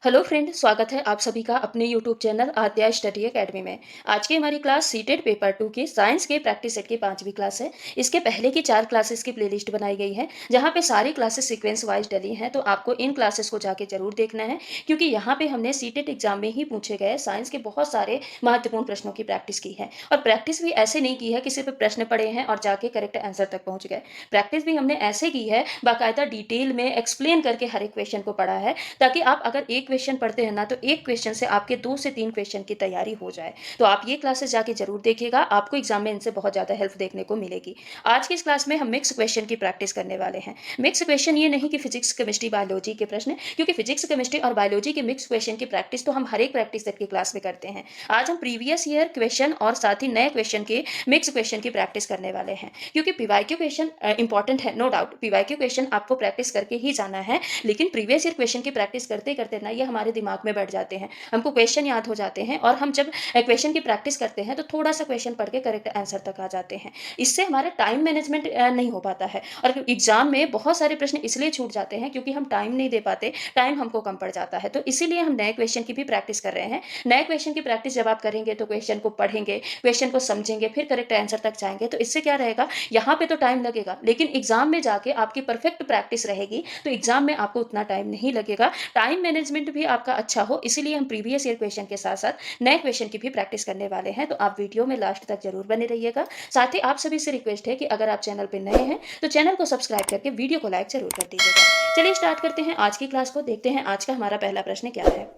Hello friend, स्वागत है आप सभी का अपने यूट्यूब चैनल आद्या स्टडी एकेडमी में। आज की हमारी क्लास सीटेट पेपर 2 की साइंस के प्रैक्टिस सेट की 5वीं क्लास है। इसके पहले की 4 क्लासेस की प्लेलिस्ट बनाई गई है, जहां पे सारी क्लासेस सीक्वेंस वाइज डली हैं। तो आपको इन क्लासेस को जाके जरूर देखना है, क्योंकि यहाँ पे हमने सीटेट एग्जाम में ही पूछे गए साइंस के बहुत सारे महत्वपूर्ण प्रश्नों की प्रैक्टिस की है। और प्रैक्टिस भी ऐसे नहीं की है कि सिर्फ प्रश्न पढ़े हैं और जाके करेक्ट आंसर तक पहुंच गए। प्रैक्टिस भी हमने ऐसे की है, बाकायदा डिटेल में एक्सप्लेन करके हर एक क्वेश्चन को पढ़ा है, ताकि आप अगर एक क्वेश्चन पढ़ते हैं ना, तो एक क्वेश्चन से आपके 2 से 3 क्वेश्चन की तैयारी हो जाए। तो आप ये क्लासेस जाके ज़रूर देखिएगा, आपको एग्जाम में इनसे बहुत ज़्यादा हेल्प देखने को मिलेगी। आज की इस क्लास में हम मिक्स क्वेश्चन की प्रैक्टिस करने वाले हैं। मिक्स क्वेश्चन ये नहीं कि फिजिक्स, केमिस्ट्री, बायोलॉजी के प्रश्न, क्योंकि फिजिक्स, केमिस्ट्री और बायोलॉजी के मिक्स क्वेश्चन की प्रैक्टिस तो हम हर एक प्रैक्टिस सेट की क्लास में करते हैं। आज हम प्रीवियस ईयर क्वेश्चन और साथ ही नए क्वेश्चन के मिक्स क्वेश्चन की प्रैक्टिस करने वाले हैं, क्योंकि पीवाईक्यू क्वेश्चन इंपॉर्टेंट है, नो डाउट। पीवाईक्यू क्वेश्चन आपको प्रैक्टिस करके ही जाना है, लेकिन प्रीवियस ईयर क्वेश्चन की प्रैक्टिस करते करते ना ये हमारे दिमाग में बैठ जाते हैं, हमको क्वेश्चन याद हो जाते हैं, और हम जब क्वेश्चन की प्रैक्टिस करते हैं तो थोड़ा सा क्वेश्चन पढ़ के करेक्ट आंसर तक आ जाते हैं। इससे हमारा टाइम मैनेजमेंट नहीं हो पाता है, और एग्जाम में बहुत सारे प्रश्न इसलिए छूट जाते हैं क्योंकि हम टाइम नहीं दे पाते, टाइम हमको कम पड़ जाता है। तो इसीलिए हम नए क्वेश्चन की भी प्रैक्टिस कर रहे हैं। नए क्वेश्चन की प्रैक्टिस जब आप करेंगे तो क्वेश्चन को पढ़ेंगे, क्वेश्चन को समझेंगे, फिर करेक्ट आंसर तक जाएंगे, तो इससे क्या रहेगा, यहाँ पे तो टाइम लगेगा, लेकिन एग्जाम में जाके आपकी परफेक्ट प्रैक्टिस रहेगी, तो एग्जाम में आपको उतना टाइम नहीं लगेगा, टाइम मैनेजमेंट भी आपका अच्छा हो। इसीलिए हम प्रीवियस ईयर क्वेश्चन के साथ साथ नए क्वेश्चन की भी प्रैक्टिस करने वाले हैं। तो आप वीडियो में लास्ट तक जरूर बने रहिएगा। साथ ही आप सभी से रिक्वेस्ट है कि अगर आप चैनल पर नए हैं तो चैनल को सब्सक्राइब करके वीडियो को लाइक जरूर कर दीजिएगा। चलिए स्टार्ट करते हैं आज की क्लास को। देखते हैं आज का हमारा पहला प्रश्न क्या है।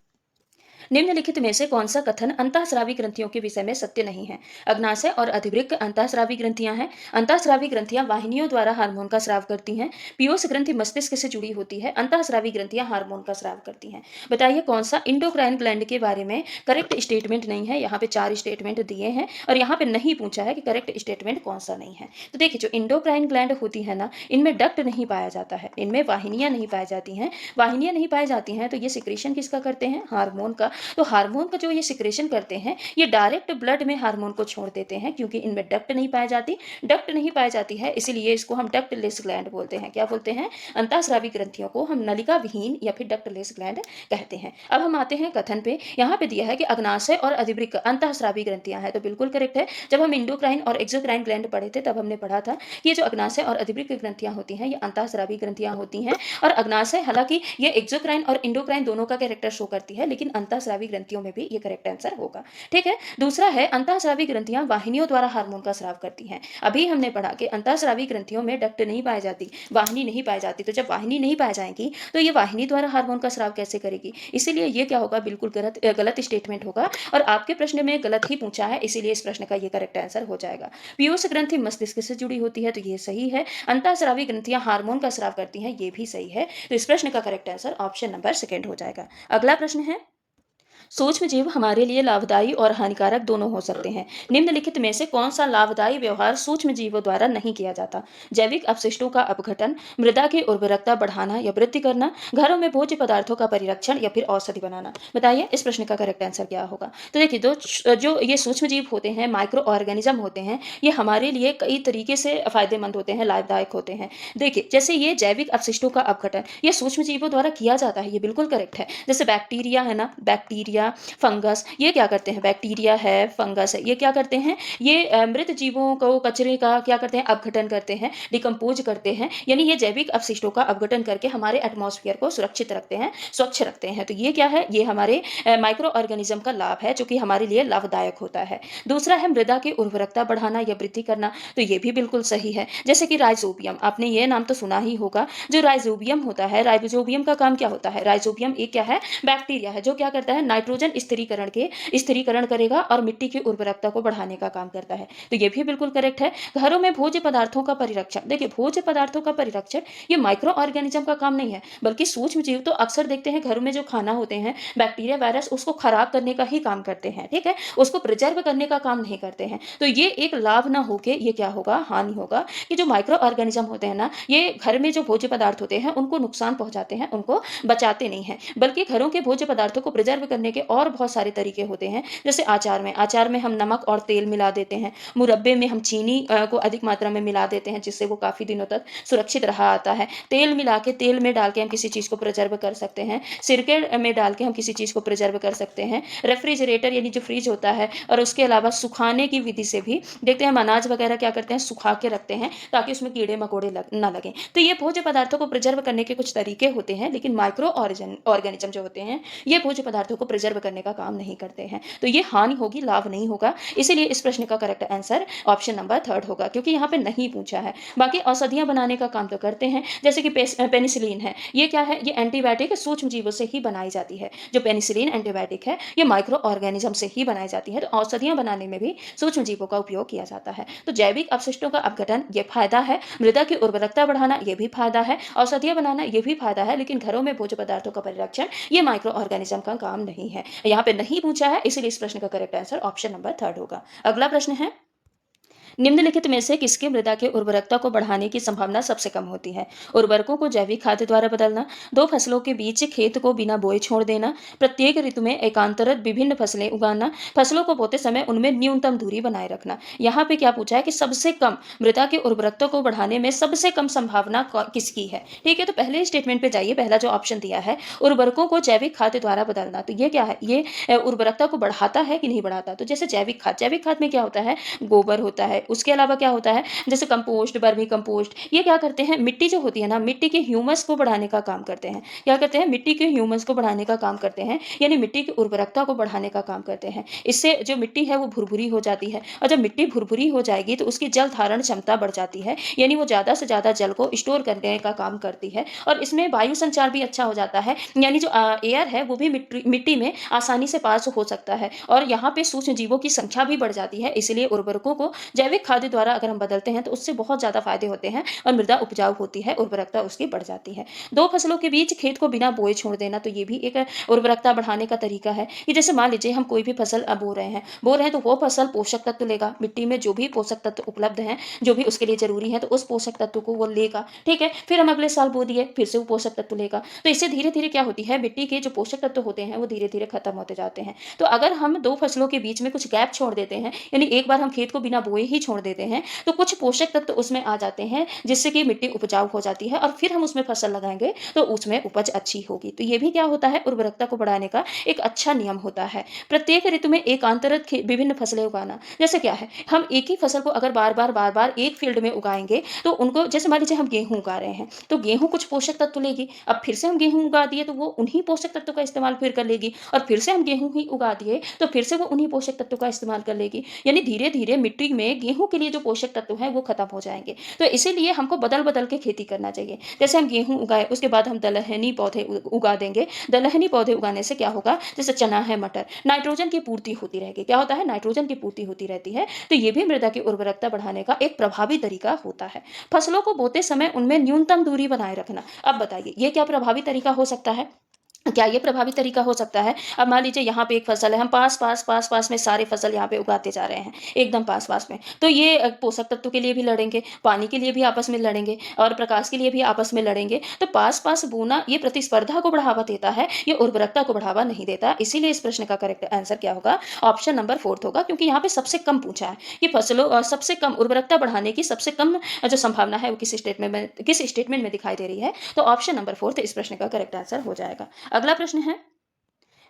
निम्नलिखित में से कौन सा कथन अंतःस्रावी ग्रंथियों के विषय में सत्य नहीं है। अग्नाशय और अधिवृक्क अंतःस्रावी ग्रंथियां हैं। अंतःस्रावी ग्रंथियां वाहिनियों द्वारा हार्मोन का स्राव करती हैं। पीयूष ग्रंथि मस्तिष्क से जुड़ी होती है। अंतःस्रावी ग्रंथियां हार्मोन का स्राव करती हैं। बताइए कौन सा इंडोक्राइन ग्लैंड के बारे में करेक्ट स्टेटमेंट नहीं है। यहाँ पे 4 स्टेटमेंट दिए हैं और यहाँ पे नहीं पूछा है कि करेक्ट स्टेटमेंट कौन सा नहीं है। तो देखिए, जो इंडोक्राइन ग्लैंड होती है ना, इनमें डक्ट नहीं पाया जाता है, इनमें वाहिनियां नहीं पाई जाती हैं। वाहिनियां नहीं पाई जाती हैं तो ये सिक्रेशन किसका करते हैं, हार्मोन का। तो हार्मोन का जो ये सिक्रेशन करते हैं, ये डायरेक्ट ब्लड में हार्मोन को छोड़ देते हैं, क्योंकि इनमें डक्ट नहीं पाई जाती। डक्ट नहीं पाई जाती है, इसीलिए इसको हम डक्टलेस ग्लैंड बोलते हैं। क्या बोलते हैं, अंतःस्रावी ग्रंथियों को हम नलिका विहीन या फिर डक्टलेस ग्लैंड कहते हैं। अब हम आते हैं कथन पे। यहाँ पे दिया है कि अग्नाशय और अधिवृक्क अंतःस्रावी ग्रंथियां हैं, तो बिल्कुल करेक्ट है। जब हम इंडोक्राइन और एक्सोक्राइन ग्लैंड पढ़े थे, तब हमने पढ़ा था कि ये जो अग्नाशय और अधिवृक्क ग्रंथियां होती हैं, ये अंतःस्रावी ग्रंथियां होती हैं। और अग्नाशय हालांकि ये एक्सोक्राइन और इंडोक्राइन दोनों का कैरेक्टर शो करती है, लेकिन अंतःस्रावी ग्रंथियों में भी ये करेक्ट आंसर होगा। ठीक है। दूसरा है, अंतःस्रावी ग्रंथियां वाहिनियों द्वारा हार्मोन का स्राव करती हैं। अभी हमने पढ़ा कि अंतःस्रावी ग्रंथियों में डक्ट नहीं पाई जाती, वाहिनी नहीं पाई जाती। तो जब वाहिनी नहीं पाई जाएगी तो ये वाहिनी द्वारा हार्मोन का स्राव कैसे करेगी, इसीलिए ये क्या होगा, बिल्कुल गलत स्टेटमेंट होगा। और आपके प्रश्न में गलत ही पूछा है, इसीलिए इस प्रश्न का ये करेक्ट आंसर हो जाएगा। पीयूष ग्रंथि मस्तिष्क से जुड़ी होती है, तो ये सही है। अंतःस्रावी ग्रंथियां हार्मोन का स्राव करती हैं, ये भी सही है। तो इस प्रश्न का correct answer option number second हो जाएगा। अगला प्रश्न है, सूक्ष्म जीव हमारे लिए लाभदायी और हानिकारक दोनों हो सकते हैं। निम्नलिखित में से कौन सा लाभदायी व्यवहार सूक्ष्म जीवों द्वारा नहीं किया जाता। जैविक अपशिष्टों का अपघटन, मृदा की उर्वरकता बढ़ाना या वृद्धि करना, घरों में भोज्य पदार्थों का परिरक्षण या फिर औषधि बनाना। बताइए इस प्रश्न का करेक्ट आंसर क्या होगा। तो देखिए, जो ये सूक्ष्म जीव होते हैं, माइक्रो ऑर्गेनिज्म होते हैं, ये हमारे लिए कई तरीके से फायदेमंद होते हैं, लाभदायक होते हैं। देखिए, जैसे ये जैविक अपशिष्टों का अपघटन ये सूक्ष्म जीवों द्वारा किया जाता है, ये बिल्कुल करेक्ट है। जैसे बैक्टीरिया है ना, बैक्टीरिया, फंगस, ये क्या करते हैं, बैक्टीरिया है, फंगस है, ये क्या करते हैं, ये मृत जीवों को, कचरे का क्या करते हैं, अपघटन करते हैं, डिकम्पोज करते हैं। यानी ये जैविक अपशिष्टों का अपघटन करके हमारे एटमॉस्फेयर को सुरक्षित रखते हैं, स्वच्छ रखते हैं। तो ये क्या है, ये हमारे माइक्रो ऑर्गेनिज्म का लाभ है, जो कि हमारे लिए लाभदायक होता है। दूसरा है मृदा की उर्वरकता बढ़ाना या वृद्धि करना, तो ये भी बिल्कुल सही है। जैसे कि राइजोबियम, आपने ये नाम तो सुना ही होगा। जो राइजोबियम होता है, राइजोबियम का काम क्या होता है, राइजोबियम एक क्या है, बैक्टीरिया है, जो क्या करता है, नाइट्रोजन स्थिरीकरण करेगा और मिट्टी की उर्वरकता को बढ़ाने का काम करता है। तो ये भी बिल्कुल करेक्ट है। घरों में भोज्य पदार्थों का परिरक्षण, देखिए भोज्य पदार्थों का परिरक्षण ये माइक्रो ऑर्गेनिज्म का काम नहीं है, बल्कि सूक्ष्म जीव तो अक्सर देखते हैं घरों में जो खाना होते हैं, बैक्टीरिया, वायरस, उसको खराब करने का ही काम करते हैं। ठीक है, उसको प्रिजर्व करने का काम नहीं करते हैं। तो ये एक लाभ ना होके ये क्या होगा, हानि होगा, कि जो माइक्रो ऑर्गेनिज्म होते हैं ना, ये घर में जो भोज्य पदार्थ होते हैं उनको नुकसान पहुंचाते हैं, उनको बचाते नहीं है, बल्कि घरों के भोज्य पदार्थों को प्रिजर्व करने के और बहुत सारे तरीके होते हैं। जैसे अचार में हम नमक और तेल मिला देते हैं, मुरब्बे में हम चीनी को अधिक मात्रा में मिला देते हैं, जिससे वो काफ़ी दिनों तक सुरक्षित रहा आता है। तेल में डाल के हम किसी चीज़ को प्रिजर्व कर सकते हैं, सिरके में डाल के हम किसी चीज़ को प्रिजर्व कर सकते हैं। रेफ्रिजरेटर यानी जो फ्रिज होता है, और उसके अलावा सुखाने की विधि से भी देखते हैं हम अनाज वगैरह क्या करते हैं, सुखा के रखते हैं ताकि उसमें कीड़े मकोड़े ना लगें। तो ये भोज्य पदार्थों को प्रिजर्व करने के कुछ तरीके होते हैं, लेकिन माइक्रो ऑर्गेनिज्म जो होते हैं, ये भोज्य पदार्थों को प्रिजर्व करने का काम नहीं करते हैं। तो ये हानि होगी, लाभ नहीं होगा। इसीलिए इस प्रश्न का correct answer option number third होगा, क्योंकि यहाँ पे नहीं पूछा है। बाकी औषधियां बनाने का काम तो करते हैं, जैसे कि पेनिसिलिन है, ये क्या है, ये एंटीबायोटिक सूक्ष्म जीवों से ही बनाई जाती है। जो पेनिसिलिन एंटीबायोटिक है, ये माइक्रो ऑर्गेनिज्म से ही बनाई जाती है। तो औषधियां बनाने में भी सूक्ष्म जीवों का उपयोग किया जाता है। तो जैविक अपशिष्टों का अपघटन, ये फायदा है। मृदा की उर्वरकता बढ़ाना, ये भी फायदा है। औषधियां बनाना, ये भी फायदा है। लेकिन घरों में भोज्य पदार्थों का परिरक्षण, ये माइक्रो ऑर्गेनिज्म का काम नहीं है। यहाँ पे नहीं पूछा है, इसलिए इस प्रश्न का correct answer option number third होगा। अगला प्रश्न है, निम्नलिखित में से किसके मृदा की उर्वरकता को बढ़ाने की संभावना सबसे कम होती है? उर्वरकों को जैविक खाद द्वारा बदलना, दो फसलों के बीच खेत को बिना बोए छोड़ देना, प्रत्येक ऋतु में एकांतरत विभिन्न फसलें उगाना, फसलों को बोते समय उनमें न्यूनतम दूरी बनाए रखना। यहाँ पे क्या पूछा है कि सबसे कम मृदा की उर्वरकता को बढ़ाने में सबसे कम संभावना किसकी है? ठीक है, तो पहले स्टेटमेंट पे जाइए। पहला जो ऑप्शन दिया है, उर्वरकों को जैविक खाद द्वारा बदलना, तो ये क्या है, ये उर्वरकता को बढ़ाता है कि नहीं बढ़ाता? तो जैसे जैविक खाद में क्या होता है, गोबर होता है। उसके अलावा क्या होता है, जैसे कंपोस्ट, वर्मी कंपोस्ट, ये क्या करते हैं, मिट्टी जो होती है ना, मिट्टी के ह्यूमस को बढ़ाने का काम करते हैं। क्या करते हैं, मिट्टी के ह्यूमस को बढ़ाने का काम करते हैं, यानी मिट्टी की उर्वरकता को बढ़ाने का काम करते हैं। इससे जो मिट्टी है वो भुरभुरी हो जाती है, और जब मिट्टी भुरभुरी हो जाएगी तो उसकी जल धारण क्षमता बढ़ जाती है, यानी वो ज्यादा से ज्यादा जल को स्टोर करने का काम करती है। और इसमें वायु संचार भी अच्छा हो जाता है, यानी जो एयर है वो भी मिट्टी में आसानी से पास हो सकता है, और यहाँ पे सूक्ष्म जीवों की संख्या भी बढ़ जाती है। इसलिए उर्वरकों को जैविक खाद द्वारा अगर हम बदलते हैं तो उससे बहुत ज्यादा फायदे होते हैं, और मृदा उपजाऊ होती है, उर्वरकता उसकी बढ़ जाती है। दो फसलों के बीच खेत को बिना बोए छोड़ देना, तो ये भी एक उर्वरकता बढ़ाने का तरीका है। कि जैसे मान लीजिए हम कोई भी फसल बो रहे हैं तो वो फसल पोषक तत्व लेगा, मिट्टी में जो भी पोषक तत्व उपलब्ध हैं, जो भी उसके लिए जरूरी है, तो उस पोषक तत्व को वो लेगा। ठीक है, फिर हम अगले साल बो दिए, फिर से वो पोषक तत्व लेगा। तो इससे धीरे धीरे क्या होती है, मिट्टी के जो पोषक तत्व होते हैं वो धीरे धीरे खत्म होते जाते हैं। तो अगर हम दो फसलों के बीच में कुछ गैप छोड़ देते हैं, यानी एक बार हम खेत को बिना बोए ही छोड़ देते हैं, तो कुछ पोषक तत्व उसमें आ जाते हैं, जिससे कि मिट्टी उपजाऊ हो जाती है, और फिर हम उसमें फसल लगाएंगे तो उसमें उपज अच्छी होगी। तो ये भी क्या होता है, उर्वरकता को बढ़ाने का एक अच्छा नियम होता है। प्रत्येक ऋतु में एकांतरित विभिन्न फसलें उगाना, जैसे क्या है, हम एक ही फसल को अगर बार बार एक फील्ड में उगाएंगे तो उनको, जैसे मान लीजिए हम गेहूं उगा रहे हैं, तो गेहूं कुछ पोषक तत्व लेगी, अब फिर से हम गेहूं उगा दिए तो वो उन्हीं पोषक तत्वों का इस्तेमाल फिर कर लेगी, और फिर से हम गेहूं ही उगा दिए तो फिर से वो उन्हीं पोषक तत्वों का इस्तेमाल कर लेगी। यानी धीरे धीरे मिट्टी में गेहूं के लिए जो पोषक तत्व है वो खत्म हो जाएंगे। तो इसीलिए हमको बदल बदल के खेती करना चाहिए। जैसे हम गेहूं उगाए, उसके बाद हम दलहनी पौधे उगा देंगे। दलहनी पौधे उगाने से क्या होगा, जैसे चना है, मटर, नाइट्रोजन की पूर्ति होती रहेगी। क्या होता है, नाइट्रोजन की पूर्ति होती रहती है। तो ये भी मृदा की उर्वरकता बढ़ाने का एक प्रभावी तरीका होता है। फसलों को बोते समय उनमें न्यूनतम दूरी बनाए रखना, अब बताइए ये क्या प्रभावी तरीका हो सकता है? क्या ये प्रभावी तरीका हो सकता है? अब मान लीजिए यहाँ पे एक फसल है, हम पास में सारे फसल यहाँ पे उगाते जा रहे हैं, एकदम पास में। तो ये पोषक तत्व के लिए भी लड़ेंगे, पानी के लिए भी आपस में लड़ेंगे, और प्रकाश के लिए भी आपस में लड़ेंगे। तो पास बोना ये प्रतिस्पर्धा को बढ़ावा देता है, ये उर्वरकता को बढ़ावा नहीं देता। इसीलिए इस प्रश्न का करेक्ट आंसर क्या होगा, ऑप्शन नंबर फोर्थ होगा, क्योंकि यहाँ पे सबसे कम पूछा है कि फसलों सबसे कम उर्वरकता बढ़ाने की सबसे कम जो संभावना है वो किस स्टेटमेंट में दिखाई दे रही है। तो ऑप्शन नंबर फोर्थ इस प्रश्न का करेक्ट आंसर हो जाएगा। अगला प्रश्न है,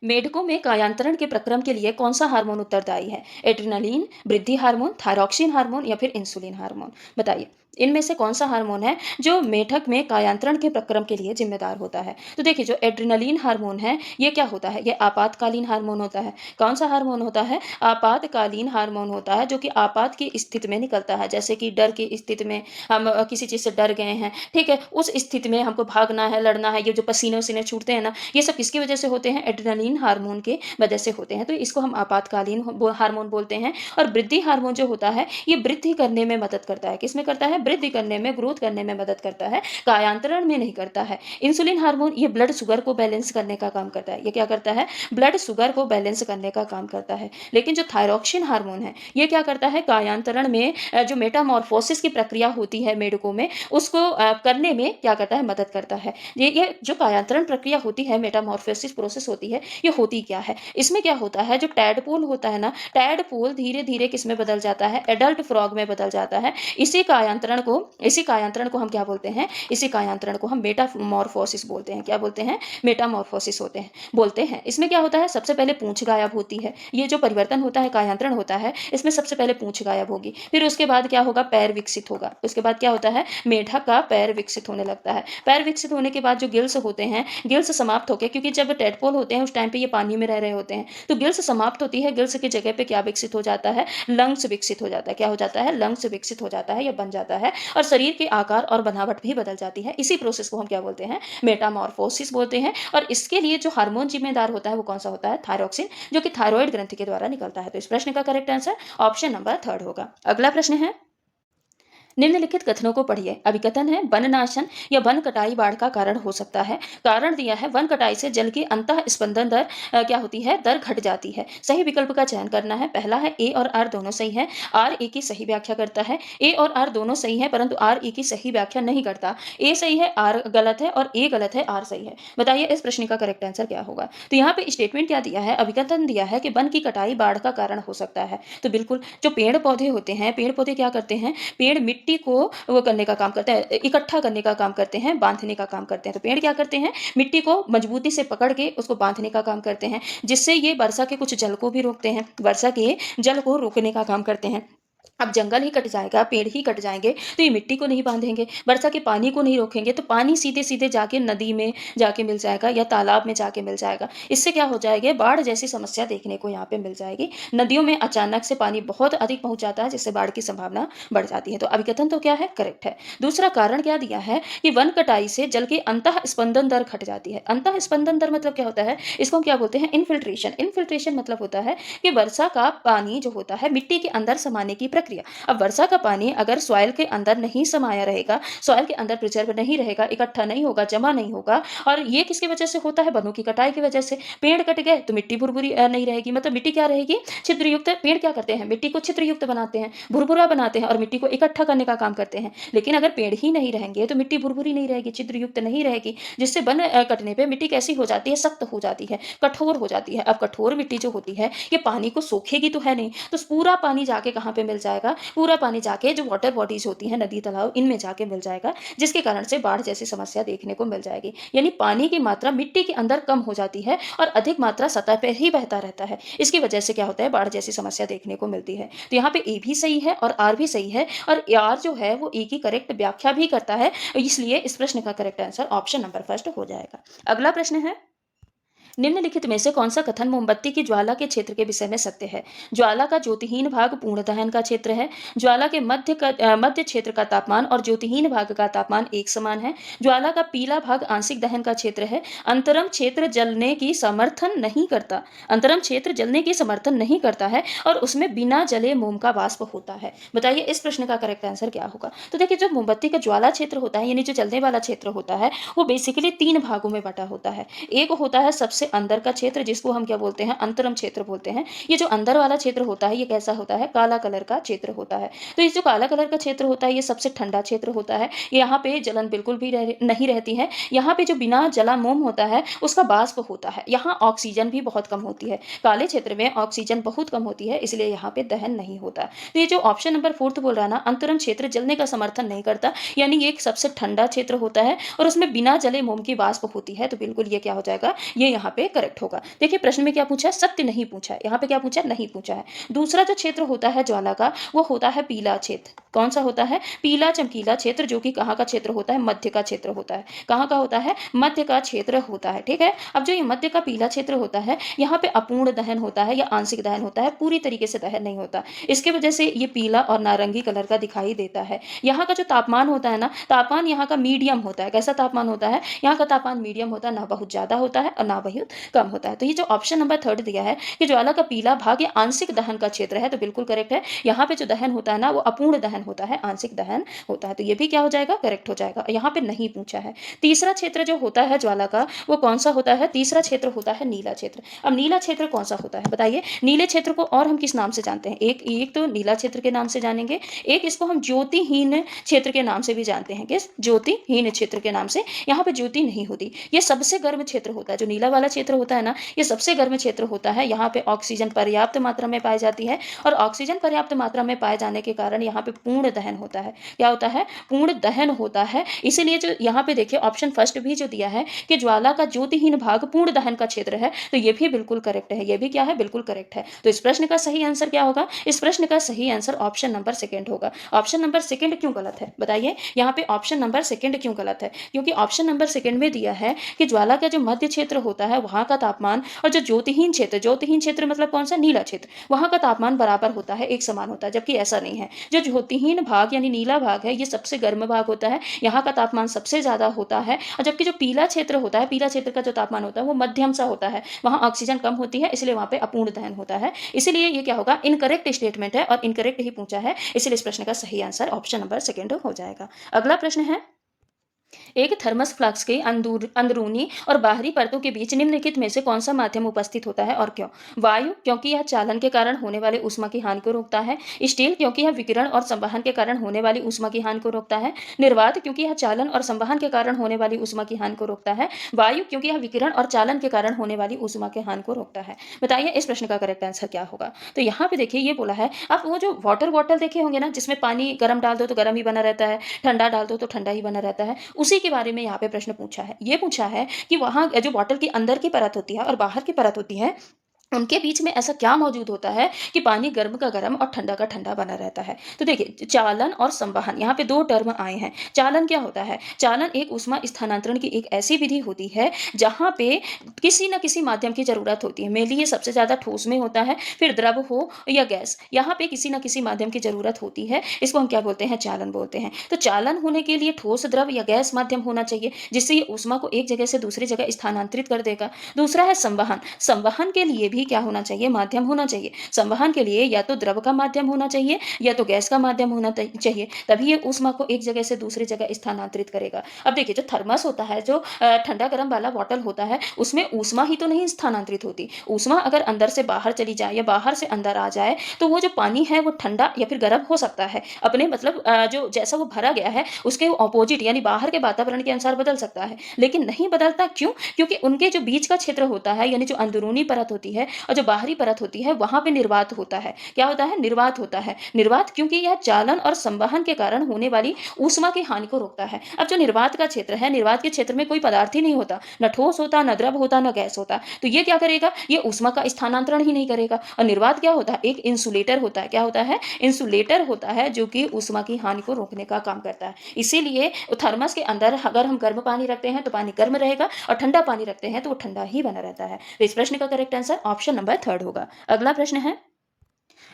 मेढकों में कायांतरण के प्रक्रम के लिए कौन सा हार्मोन उत्तरदायी है? एड्रेनालिन, वृद्धि हार्मोन, थायरॉक्सिन हार्मोन, या फिर इंसुलिन हार्मोन? बताइए इनमें से कौन सा हार्मोन है जो मेढक में कायांतरण के प्रक्रम के लिए जिम्मेदार होता है? तो देखिए, जो एड्रेनालिन हार्मोन है ये क्या होता है, ये आपातकालीन हार्मोन होता है। कौन सा हार्मोन होता है? आपातकालीन हार्मोन होता है, जो कि आपात की स्थिति में निकलता है। जैसे कि डर की स्थिति में, हम किसी चीज से डर गए हैं, ठीक है, उस स्थिति में हमको भागना है, लड़ना है, ये जो पसीने वसीने छूटते हैं ना, ये सब किसकी वजह से होते हैं? एड्रेनालिन हार्मोन के वजह से होते हैं। तो इसको हम आपातकालीन हार्मोन बोलते हैं। और वृद्धि हार्मोन जो होता है ये वृद्धि करने में मदद करता है। किसमें करता है? वृद्धि करने में, ग्रोथ करने में मदद करता है, कायांतरण में नहीं करता है। इंसुलिन हार्मोन ये ब्लड शुगर को बैलेंस करने का काम करता है। ये क्या करता है? ब्लड शुगर को बैलेंस करने का काम करता है। लेकिन जो थायरॉक्सिन हार्मोन है, ये क्या करता है? कायांतरण में जो मेटामॉर्फोसिस की प्रक्रिया होती है मेढकों में, उसको करने में क्या करता है? मदद करता है। ये जो कायांतरण प्रक्रिया होती है, मेटामॉर्फोसिस प्रोसेस होती है, ये होती क्या है? इसमें क्या होता है? जो टैडपोल होता है ना, टैडपोल धीरे-धीरे किसमें बदल जाता है? एडल्ट फ्रॉग में बदल जाता है। इसी कायांतरण को हम क्या बोलते हैं? इसी कायांतरण को हम मेटामॉर्फोसिस बोलते हैं। क्या बोलते हैं? मेटामॉर्फोसिस बोलते हैं। इसमें क्या होता है? सबसे पहले पूंछ गायब होती है। ये जो परिवर्तन होता है, कायांतरण होता है, इसमें सबसे पहले पूंछ गायब होगी। फिर उसके बाद क्या होगा? पैर विकसित होगा। उसके बाद क्या होता है? मेढक का पैर विकसित होने लगता है। पैर विकसित होने के बाद जो गिल्स होते हैं, गिल्स समाप्त होके, क्योंकि जब टैडपोल होते हैं उस टाइम पे ये पानी में रह रहे होते हैं, तो गिल्स समाप्त होती है। गिल्स की जगह पे क्या विकसित हो जाता है? लंग्स विकसित हो जाता है। क्या हो जाता है? लंग्स विकसित हो जाता है या बन जाता है, और शरीर के आकार और बनावट भी बदल जाती है। इसी प्रोसेस को हम क्या बोलते हैं? मेटामॉर्फोसिस बोलते हैं। और इसके लिए जो हार्मोन जिम्मेदार होता है वो कौन सा होता है? थायरॉक्सिन, जो कि थायराइड ग्रंथि के द्वारा निकलता है। तो इस प्रश्न का करेक्ट आंसर ऑप्शन नंबर 3 होगा। अगला प्रश्न है, निम्नलिखित कथनों को पढ़िए। अभिकथन है, वननाशन या वन कटाई बाढ़ का कारण हो सकता है। कारण दिया है, वन कटाई से जल की अंतः स्पंदन दर क्या होती है? दर घट जाती है। सही विकल्प का चयन करना है। पहला है ए और आर दोनों सही है। आर ए की सही व्याख्या करता है। ए और आर दोनों सही है, परंतु आर ए की सही व्याख्या नहीं करता। ए सही है, आर गलत है, और ए गलत है, आर सही है। बताइए इस प्रश्न का करेक्ट आंसर क्या होगा? तो यहाँ पे स्टेटमेंट क्या दिया है? अभिकथन दिया है कि वन की कटाई बाढ़ का कारण हो सकता है। तो बिल्कुल, जो पेड़ पौधे होते हैं, पेड़ पौधे क्या करते हैं? पेड़ मिट्टी को वो करने का काम करते हैं, इकट्ठा करने का काम करते हैं, बांधने का काम करते हैं। तो पेड़ क्या करते हैं? मिट्टी को मजबूती से पकड़ के उसको बांधने का काम करते हैं, जिससे ये वर्षा के कुछ जल को भी रोकते हैं, वर्षा के जल को रोकने का काम करते हैं। अब जंगल ही कट जाएगा, पेड़ ही कट जाएंगे, तो ये मिट्टी को नहीं बांधेंगे, वर्षा के पानी को नहीं रोकेंगे, तो पानी सीधे सीधे जाके नदी में जाके मिल जाएगा या तालाब में जाके मिल जाएगा। इससे क्या हो जाएगा? बाढ़ जैसी समस्या देखने को यहाँ पे मिल जाएगी। नदियों में अचानक से पानी बहुत अधिक पहुंच जाता है, जिससे बाढ़ की संभावना बढ़ जाती है। तो अभिकथन तो क्या है? करेक्ट है। दूसरा कारण क्या दिया है? कि वन कटाई से जल की अंतः स्पंदन दर घट जाती है। अंतः स्पंदन दर मतलब क्या होता है? इसको हम क्या बोलते हैं? इन्फिल्ट्रेशन। इन्फिल्ट्रेशन मतलब होता है कि वर्षा का पानी जो होता है मिट्टी के अंदर समाने की प्रक्रिया। अब वर्षा का पानी अगर सॉइल के अंदर नहीं समाया रहेगा, सॉइल के अंदर प्रिजर्व नहीं रहेगा, इकट्ठा नहीं होगा, जमा नहीं होगा, और ये किसकी वजह से होता है? वनों की कटाई की वजह से। पेड़ कट गए तो मिट्टी भुरभुरी नहीं रहेगी, मतलब मिट्टी क्या रहेगी? छिद्रयुक्त। पेड़ क्या करते हैं? मिट्टी को छिद्रयुक्त बनाते हैं, भुरभुरा बनाते हैं, और मिट्टी को इकट्ठा करने का काम करते हैं। लेकिन अगर पेड़ ही नहीं रहेंगे तो मिट्टी भुरभुरी नहीं रहेगी, छिद्रयुक्त नहीं रहेगी, जिससे वन कटने पर मिट्टी कैसी हो जाती है? सख्त हो जाती है, कठोर हो जाती है। अब कठोर मिट्टी जो होती है, ये पानी को सोखेगी तो है नहीं, तो पूरा पानी जाके कहाँ पे मिल जाएगा? पूरा पानी जाके जो वाटर बॉडीज होती हैं, नदी तालाब, इनमें जाके मिल जाएगा, जिसके कारण से बाढ़ जैसी समस्या देखने को मिल जाएगी। यानी पानी की मात्रा मिट्टी के अंदर कम हो जाती है और अधिक मात्रा सतह पर ही बहता रहता है। इसकी वजह से क्या होता है? बाढ़ जैसी समस्या देखने को मिलती है। तो यहाँ पे ए भी सही है और आर भी सही है, और आर जो है वो ए की करेक्ट व्याख्या भी करता है, इसलिए इस प्रश्न का correct answer option number first हो जाएगा। अगला प्रश्न है, निम्नलिखित में से कौन सा कथन मोमबत्ती की ज्वाला के क्षेत्र के विषय में सत्य है? ज्वाला का ज्योतिहीन भाग पूर्ण दहन का क्षेत्र है। ज्वाला के मध्य क्षेत्र का तापमान और ज्योतिहीन भाग का तापमान एक समान है। ज्वाला का पीला भाग आंशिक दहन का क्षेत्र है। अंतरम क्षेत्र जलने की समर्थन नहीं करता। अंतरम क्षेत्र जलने की समर्थन नहीं करता है, और उसमें बिना जले मोम का वाष्प होता है। बताइए इस प्रश्न का करेक्ट आंसर क्या होगा? तो देखिए, जो मोमबत्ती का ज्वाला क्षेत्र होता है, यानी जो जलने वाला क्षेत्र होता है, वो बेसिकली 3 भागों में बटा होता है। एक होता है सबसे अंदर का क्षेत्र, जिसको हम क्या बोलते हैं? अंतरम क्षेत्र बोलते हैं। ये जो अंदर वाला क्षेत्र होता है, ये कैसा होता है? काला कलर का क्षेत्र होता है। तो ये जो काला कलर का क्षेत्र होता है, ये सबसे ठंडा क्षेत्र होता है। यहाँ पे जलन बिल्कुल भी नहीं रहती है। यहाँ पे जो बिना जला मोम होता है, उसका वाष्प होता है। यहाँ ऑक्सीजन भी बहुत कम होती है। काले क्षेत्र में ऑक्सीजन बहुत कम होती है, इसलिए यहाँ पे दहन नहीं होता। तो ये जो ऑप्शन नंबर 4 बोल रहा है ना, अंतरम क्षेत्र जलने का समर्थन नहीं करता, यानी ये एक सबसे ठंडा क्षेत्र होता है और उसमें बिना जले मोम की वाष्प होती है। तो बिल्कुल ये क्या हो जाएगा? ये यहाँ पे करेक्ट होगा। देखिए प्रश्न में क्या पूछा है? सत्य नहीं पूछा है। यहाँ पे क्या पूछा है? नहीं पूछा है। दूसरा जो क्षेत्र होता है ज्वाला का, वो होता है पीला क्षेत्र। कौन सा होता है? पीला चमकीला क्षेत्र, जो कि कहाँ का क्षेत्र होता है? मध्य का क्षेत्र होता है। कहाँ का होता है? मध्य का क्षेत्र होता है। ठीक है। अब जो ये मध्य का पीला क्षेत्र होता है, यहाँ पे अपूर्ण दहन होता है या आंशिक दहन होता है, पूरी तरीके से दहन नहीं होता। इसके वजह से ये पीला और नारंगी कलर का दिखाई देता है। यहाँ का जो तापमान होता है ना, तापमान यहाँ का मीडियम होता है। कैसा तापमान होता है? यहाँ का तापमान मीडियम होता है, ना बहुत ज्यादा होता है और ना वैल्यू कम होता है। तो ये जो ऑप्शन नंबर थर्ड दिया है कि ज्वाला का पीला भाग या आंशिक दहन का क्षेत्र है, तो बिल्कुल करेक्ट है। यहाँ पे जो दहन होता है ना वो अपूर्ण दहन होता है, आंशिक दहन होता है, तो ये भी क्या हो जाएगा, करेक्ट हो जाएगा। यहाँ पे नहीं पूछा है। तीसरा क्षेत्र जो होता है ज्वाला का वो कौन सा होता है, तीसरा क्षेत्र होता है नीला क्षेत्र। अब नीला क्षेत्र कौन सा होता है बताइए। नीले क्षेत्र को और हम किस नाम से जानते हैं, एक एक तो नीला क्षेत्र के नाम से जानेंगे, एक इसको हम ज्योतिहीन क्षेत्र के नाम से भी जानते हैं। किस, ज्योतिहीन क्षेत्र के नाम से। यहाँ पे ज्योति नहीं होती, ये सबसे गर्म क्षेत्र होता है। जो नीला वाला क्षेत्र होता है ना ये सबसे गर्म क्षेत्र होता है। यहाँ पे ऑक्सीजन पर्याप्त मात्रा में पाई जाती है और ऑक्सीजन पर्याप्त मात्रा में पाए जाने के कारण यहाँ पे पूर्ण दहन होता है। क्या होता है, पूर्ण दहन होता है। इसीलिए जो यहाँ पे देखिए ऑप्शन फर्स्ट भी जो दिया है कि ज्वाला का ज्योतिहीन भाग पूर्ण दहन का क्षेत्र है, तो ये भी बिल्कुल करेक्ट है। ये भी क्या है, बिल्कुल करेक्ट है। तो इस प्रश्न का सही आंसर क्या होगा, इस प्रश्न का सही आंसर ऑप्शन नंबर सेकंड होगा। ऑप्शन नंबर सेकंड क्यों गलत है बताइए। यहाँ पे ऑप्शन नंबर सेकंड क्यों गलत है, क्योंकि ऑप्शन नंबर सेकंड में दिया है कि ज्वाला का जो मध्य क्षेत्र होता है वहां का तापमान और जो ज्योतिहीन क्षेत्र, ज्योतिहीन क्षेत्र मतलब कौन सा, नीला क्षेत्र, वहां का तापमान बराबर होता है, एक समान होता है। जबकि ऐसा नहीं है। जो ज्योतिहीन भाग यानी नीला भाग है ये सबसे गर्म भाग होता है, यहाँ का तापमान सबसे ज्यादा होता है। और जबकि जो पीला क्षेत्र होता है, पीला क्षेत्र का जो तापमान होता है वो मध्यम सा होता है, वहां ऑक्सीजन कम होती है, इसलिए वहां पे अपूर्ण दहन होता है। इसलिए ये क्या होगा, इनकरेक्ट स्टेटमेंट है और इनकरेक्ट ही पूछा है, इसलिए इस प्रश्न का सही आंसर ऑप्शन नंबर सेकंड हो जाएगा। अगला प्रश्न है, एक थर्मस फ्लास्क के अंदरूनी और बाहरी परतों के बीच निम्नलिखित में से कौन सा माध्यम उपस्थित होता है और क्यों। वायु, क्योंकि यह चालन के कारण होने वाले ऊष्मा की हानि को रोकता है। स्टील, क्योंकि यह विकिरण और संवहन के कारण होने वाली ऊष्मा की हानि को रोकता है। निर्वात, क्योंकि यह चालन और संवहन के कारण होने वाली ऊष्मा की हानि को रोकता है। वायु, क्योंकि यह विकिरण और चालन के कारण होने वाली ऊष्मा के हानि को रोकता है। बताइए इस प्रश्न का करेक्ट आंसर क्या होगा। तो यहाँ पे देखिए ये बोला है, आप वो जो वाटर बॉटल देखे होंगे ना जिसमें पानी गर्म डाल दो तो गर्म ही बना रहता है, ठंडा डाल दो तो ठंडा ही बना रहता है, उसी के बारे में यहाँ पे प्रश्न पूछा है। ये पूछा है कि वहां जो बॉटल की अंदर की परत होती है और बाहर की परत होती है उनके बीच में ऐसा क्या मौजूद होता है कि पानी गर्म का गर्म और ठंडा का ठंडा बना रहता है। तो देखिए चालन और संवहन, यहाँ पे दो टर्म आए हैं। चालन क्या होता है, चालन एक ऊष्मा स्थानांतरण की एक ऐसी विधि होती है जहाँ पे किसी न किसी माध्यम की जरूरत होती है। मेनली ये सबसे ज्यादा ठोस में होता है, फिर द्रव हो या गैस, यहाँ पे किसी न किसी माध्यम की जरूरत होती है। इसको हम क्या बोलते हैं, चालन बोलते हैं। तो चालन होने के लिए ठोस, द्रव या गैस माध्यम होना चाहिए जिससे ये ऊष्मा को एक जगह से दूसरी जगह स्थानांतरित कर देगा। दूसरा है संवहन, संवहन के लिए भी क्या होना चाहिए, माध्यम होना चाहिए। संवहन के लिए या तो द्रव का माध्यम होना चाहिए या तो गैस का माध्यम होना चाहिए, तभी ये ऊष्मा को एक जगह से दूसरी जगह स्थानांतरित करेगा। अब देखिए जो थर्मस होता है, जो ठंडा गर्म वाला बॉटल होता है, उसमें ऊष्मा ही तो नहीं स्थानांतरित होती। ऊष्मा अगर अंदर से बाहर चली जाए या बाहर से अंदर आ जाए तो वो जो पानी है वो ठंडा या फिर गर्म हो सकता है, अपने मतलब जो जैसा वो भरा गया है उसके ऑपोजिट यानी बाहर के वातावरण के अनुसार बदल सकता है, लेकिन नहीं बदलता। क्यों, क्योंकि उनके जो बीच का क्षेत्र होता है यानी जो अंदरूनी परत होती है और जो बाहरी परत होती है वहां पे निर्वात होता है। क्या होता है, निर्वात होता है। निर्वात क्योंकि यह चालन और संवहन के कारण होने वाली ऊष्मा की हानि को रोकता है। अब जो निर्वात का क्षेत्र है, निर्वात के क्षेत्र में कोई पदार्थ ही नहीं होता, न ठोस होता, न द्रव होता, न गैस होता, तो ये क्या करेगा, ये ऊष्मा का स्थानांतरण ही नहीं करेगा। और निर्वात क्या होता है, एक इंसुलेटर होता है। क्या होता है, इंसुलेटर होता है जो कि ऊष्मा की हानि को रोकने का काम करता है। इसीलिए थर्मस के अंदर अगर हम गर्म पानी रखते हैं तो पानी गर्म रहेगा और ठंडा पानी रखते हैं तो वो ठंडा ही बना रहता है। तो इस प्रश्न का correct answer option number third होगा। अगला प्रश्न है,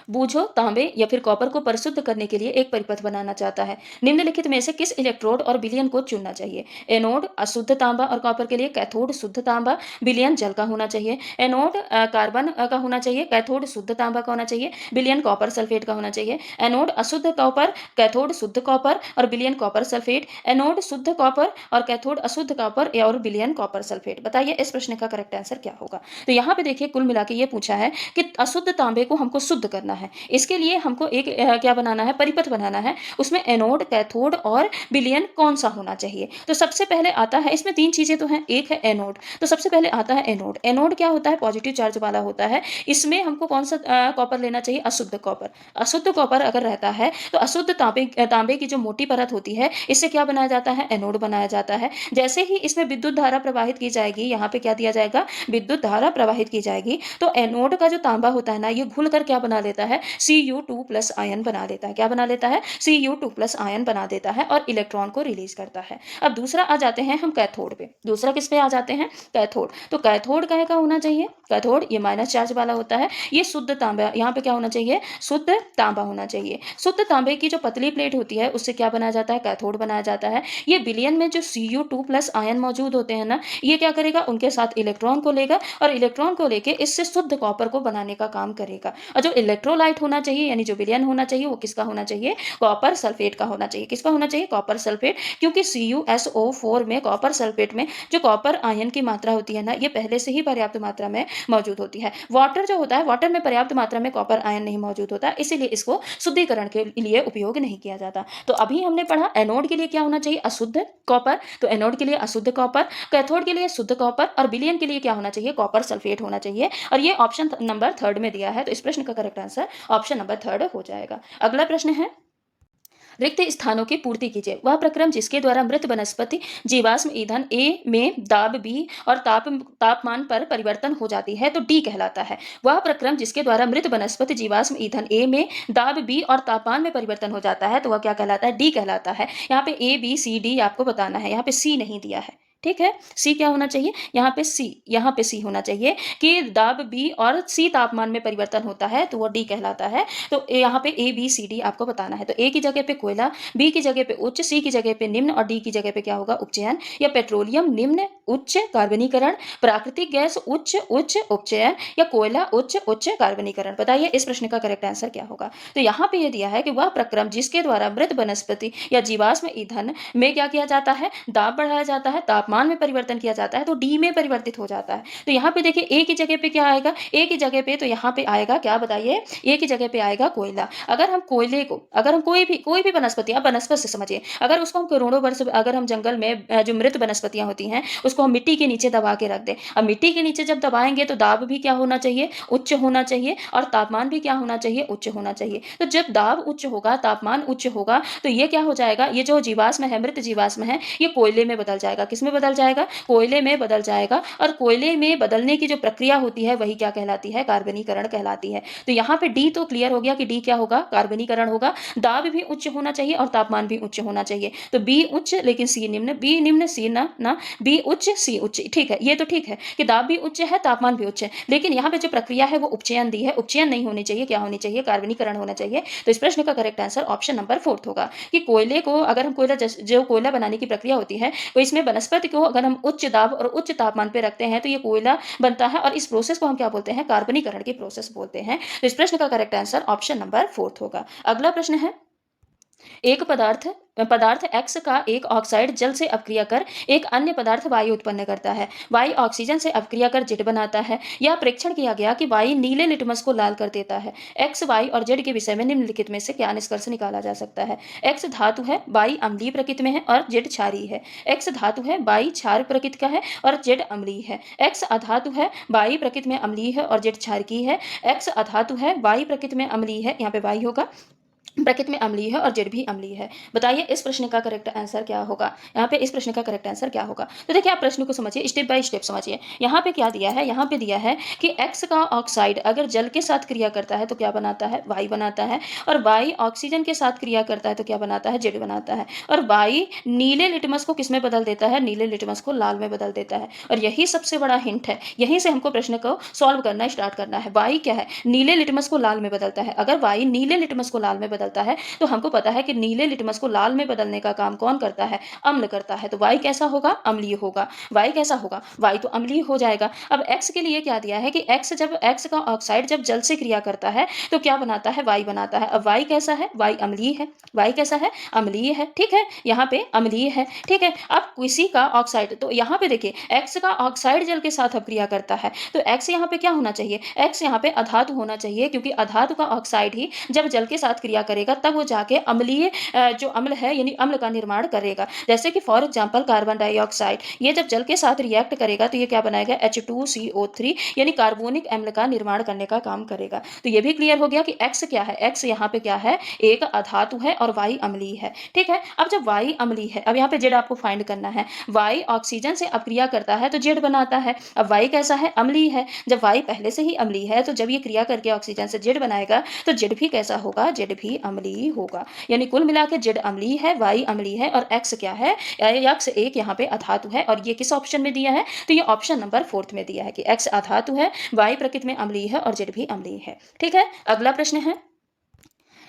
बूझो तांबे या फिर कॉपर को परिशुद्ध करने के लिए एक परिपथ बनाना चाहता है। निम्नलिखित में से किस इलेक्ट्रोड और विलयन को चुनना चाहिए। एनोड अशुद्ध तांबा और कॉपर के लिए, कैथोड शुद्ध तांबा, विलयन जल का होना चाहिए। एनोड कार्बन का होना चाहिए, कैथोड शुद्ध तांबा का होना चाहिए, विलयन कॉपर सल्फेट का होना चाहिए। एनोड अशुद्ध कॉपर, कैथोड शुद्ध कॉपर और विलयन कॉपर सल्फेट। एनोड शुद्ध कॉपर और कैथोड अशुद्ध कॉपर और विलयन कॉपर सल्फेट। बताइए इस प्रश्न का करेक्ट आंसर क्या होगा। तो यहाँ पे देखिए कुल मिला के ये पूछा है कि अशुद्ध तांबे को हमको शुद्ध करना है। इसके लिए हमको एक क्या बनाना है, परिपथ बनाना है। उसमें एनोड, कैथोड और विलयन कौन सा होना चाहिए। तो सबसे पहले आता है, इसमें तीन चीजें तो हैं, एक है एनोड, तो सबसे पहले आता है एनोड। एनोड क्या होता है, पॉजिटिव चार्ज वाला होता है। इसमें हमको कौन सा कॉपर लेना चाहिए, अशुद्ध कॉपर। अशुद्ध कॉपर अगर रहता है तो अशुद्ध तांबे की जो मोटी परत होती है इससे क्या बनाया जाता है, एनोड बनाया जाता है। जैसे ही इसमें विद्युत धारा प्रवाहित की जाएगी, यहाँ पे क्या दिया जाएगा, विद्युत धारा प्रवाहित की जाएगी, तो एनोड का जो तांबा होता है ना ये घुल कर क्या बना लेता है, Cu2+ आयन बना देता है। क्या बना लेता है? Cu2+ आयन बना देता है और इलेक्ट्रॉन को रिलीज करता है। अब दूसरा आ जाते हैं हम कैथोड पे। दूसरा किस पे आ जाते हैं? कैथोड। तो कैथोड काहे का होना चाहिए? कैथोड ये माइनस चार्ज वाला होता है। ये शुद्ध तांबा, यहाँ पे क्या होना चाहिए? शुद्ध तांबा होना चाहिए। शुद्ध तांबे की जो पतली प्लेट होती है उससे क्या बनाया जाता है? कैथोड बनाया जाता है। ये विलयन में जो Cu2+ आयन मौजूद होते हैं ना, ये क्या करेगा? उनके साथ इलेक्ट्रॉन को लेगा और इलेक्ट्रॉन को लेके इससे शुद्ध कॉपर को बनाने का काम करेगा। और जो इलेक्ट्रोलाइट होना चाहिए यानी जो विलयन होना चाहिए वो किसका होना चाहिए? कॉपर सल्फेट का होना चाहिए। किसका होना चाहिए? कॉपर सल्फेट, क्योंकि CuSO4 में, कॉपर सल्फेट में जो कॉपर आयन की मात्रा होती है ना, ये पहले से ही पर्याप्त मात्रा में मौजूद होती है। वाटर जो होता है, वाटर में पर्याप्त मात्रा में कॉपर आयन नहीं मौजूद होता, इसीलिए इसको शुद्धिकरण के लिए उपयोग नहीं किया जाता। तो अभी हमने पढ़ा एनोड के लिए क्या होना चाहिए? अशुद्ध कॉपर। तो एनोड के लिए अशुद्ध कॉपर, कैथोड के लिए शुद्ध कॉपर और विलयन के लिए क्या होना चाहिए? कॉपर सल्फेट होना चाहिए। और ये ऑप्शन नंबर 3 में दिया है, तो इस प्रश्न का करेक्ट आंसर ऑप्शन नंबर 3 हो जाएगा। अगला प्रश्न है, रिक्त स्थानों की पूर्ति कीजिए। वह प्रक्रम जिसके द्वारा मृत वनस्पति जीवाश्म ईंधन ए में दाब बी और तापमान पर परिवर्तन हो जाती है तो डी कहलाता है। वह प्रक्रम जिसके द्वारा मृत वनस्पति जीवाश्म ईंधन ए में दाब बी और तापमान में परिवर्तन हो जाता है तो वह क्या कहलाता है? डी कहलाता है। यहाँ पे ए बी सी डी आपको बताना है, यहाँ पे सी नहीं दिया है। ठीक है, सी क्या होना चाहिए? यहाँ पे सी होना चाहिए कि दाब बी और सी तापमान में परिवर्तन होता है तो वो डी कहलाता है। तो यहाँ पे ए बी सी डी आपको बताना है। तो ए की जगह पे कोयला, बी की जगह पे उच्च, सी की जगह पे निम्न और डी की जगह पे क्या होगा? उपचयन। या पेट्रोलियम निम्न उच्च कार्बनीकरण, प्राकृतिक गैस उच्च उच्च उपचयन या कोयला उच्च उच्च कार्बनीकरण। बताइए इस प्रश्न का करेक्ट आंसर क्या होगा? तो यहाँ पे ये दिया है कि वह प्रक्रम जिसके द्वारा मृत वनस्पति या जीवाश्म ईंधन में क्या किया जाता है? दाब बढ़ाया जाता है, तापमान में परिवर्तन किया जाता है तो डी में परिवर्तित हो जाता है। तो यहाँ पे देखिए ए की जगह पे क्या आएगा? ए की जगह पे तो यहाँ पे आएगा क्या? बताइए, ए की जगह पे आएगा कोयला। अगर हम कोयले को, अगर हम कोई भी वनस्पति, आप वनस्पति से समझिए, अगर उसको हम करोड़ों वर्ष, अगर हम जंगल में जो मृत वनस्पतियां होती हैं उसको हम मिट्टी के नीचे दबा के रख दें, अब मिट्टी के नीचे जब दबाएंगे तो दाब भी क्या होना चाहिए? उच्च होना चाहिए और तापमान भी क्या होना चाहिए? उच्च होना चाहिए। तो जब दाब उच्च होगा, तापमान उच्च होगा तो ये क्या हो जाएगा? ये जो जीवाश्म है, मृत जीवाश्म है, ये कोयले में बदल जाएगा। किस में बदल जाएगा? कोयले में बदल जाएगा। और कोयले में बदलने की जो प्रक्रिया होती है वही क्या कहलाती है? कार्बनीकरण कहलाती है। तो यहाँ पे डी तो क्लियर हो गया कि डी क्या होगा? कार्बनीकरण होगा। दाब भी उच्च होना चाहिए और तापमान भी उच्च होना चाहिए। तो बी उच्च लेकिन सी निम्न, बी निम्न सी ना बी उच्च सी उच्च। ठीक है, ये तो ठीक है कि दाब भी उच्च है, तापमान भी उच्च है, लेकिन यहाँ पे जो प्रक्रिया है वो उपचयन दी है। उपचयन नहीं होनी चाहिए, क्या होनी चाहिए? कार्बनीकरण होना चाहिए। तो इस प्रश्न का करेक्ट आंसर ऑप्शन नंबर 4 होगा कि कोयले को, अगर हम कोयला, जो कोयला बनाने की प्रक्रिया होती है तो इसमें वनस्पति को अगर हम उच्च दाब और उच्च तापमान पे रखते हैं तो ये कोयला बनता है और इस प्रोसेस को हम क्या बोलते हैं? कार्बनीकरण की प्रोसेस बोलते हैं। तो इस प्रश्न का करेक्ट आंसर ऑप्शन नंबर 4 होगा। अगला प्रश्न है, एक पदार्थ पदार्थ X का एक ऑक्साइड जल से अपक्रिया कर एक अन्य पदार्थ Y उत्पन्न करता है। Y ऑक्सीजन से अपक्रिया कर Z बनाता है। यह परीक्षण किया गया कि Y नीले लिटमस को लाल कर देता है। X, Y और Z के विषय में निम्नलिखित में से क्या निष्कर्ष निकाला जा सकता है? X धातु है, Y अम्लीय प्रकृति में है और Z क्षारीय है। X धातु है, Y क्षार प्रकृति का है और Z अम्लीय है। X अधातु है, Y प्रकृति में अम्लीय है और Z क्षारकीय है। X अधातु है, Y प्रकृति में अम्लीय है, यहाँ पे Y होगा, प्रकृति में अम्लीय है और जेड भी अम्लीय है। बताइए इस प्रश्न का करेक्ट आंसर क्या होगा? यहाँ पे इस प्रश्न का करेक्ट आंसर क्या होगा? तो देखिए आप प्रश्न को समझिए, स्टेप बाय स्टेप समझिए। यहाँ पे क्या दिया है? यहाँ पे दिया है कि X का ऑक्साइड अगर जल के साथ क्रिया करता है तो क्या बनाता है? Y बनाता है। और Y ऑक्सीजन के साथ क्रिया करता है तो क्या बनाता है? जेड बनाता है। और Y नीले लिटमस को किस में बदल देता है? नीले लिटमस को लाल में बदल देता है। और यही सबसे बड़ा हिंट है, यहीं से हमको प्रश्न को सॉल्व करना स्टार्ट करना है। Y क्या है? नीले लिटमस को लाल में बदलता है। अगर Y नीले लिटमस को लाल में बदलता है तो हमको पता है कि नीले लिटमस को लाल में बदलने का काम कौन करता है? अम्ल करता है। तो Y कैसा होगा? अम्लीय होगा। Y कैसा होगा? Y तो अम्लीय हो जाएगा। अब X के लिए क्या दिया है कि X का ऑक्साइड जब जल से क्रिया करता है तो क्या बनाता है? Y बनाता है। अब Y कैसा है? Y अम्लीय है। Y कैसा है? अम्लीय है। ठीक है, यहाँ पे अम्लीय है। ठीक है, अब किसी का ऑक्साइड, तो यहाँ पे देखिए X का ऑक्साइड जल के साथ अपक्रिया करता है तो X यहाँ पे क्या होना चाहिए? X यहाँ पे अधातु होना चाहिए, क्योंकि अधातु का ऑक्साइड ही जब जल के साथ क्रिया करेगा करेगा तब वो जाके अम्लीय जो अम्ल है यानी अम्ल का निर्माण करेगा। जैसे कि फॉर एग्जांपल कार्बन डाइऑक्साइड, ये जब जल के साथ रिएक्ट करेगा तो ये क्या बनाएगा H2CO3 यानी कार्बोनिक अम्ल का निर्माण करने का काम करेगा। तो ये भी क्लियर हो गया कि X क्या है, X यहाँ पे क्या है, एक अधातु है और Y अम्लीय है। ठीक है, अब जब Y अम्लीय है, अब यहाँ पे Z आपको फाइंड करना है। Y ऑक्सीजन से अपक्रिया करता है तो Z बनाता है। अब Y कैसा है, अम्लीय है। जब Y पहले से ही अम्लीय है तो जब ये क्रिया करके ऑक्सीजन से Z बनाएगा तो Z भी कैसा होगा, Z भी अम्लीय होगा। यानी कुल मिला के Z अम्लीय है, Y अम्लीय है और X क्या है, X एक यहाँ पे अधातु है। और ये किस ऑप्शन में दिया है, तो ये ऑप्शन नंबर 4 में दिया है कि X अधातु है, Y प्रकृति में अम्लीय है और Z भी अम्लीय है। ठीक है, अगला प्रश्न है,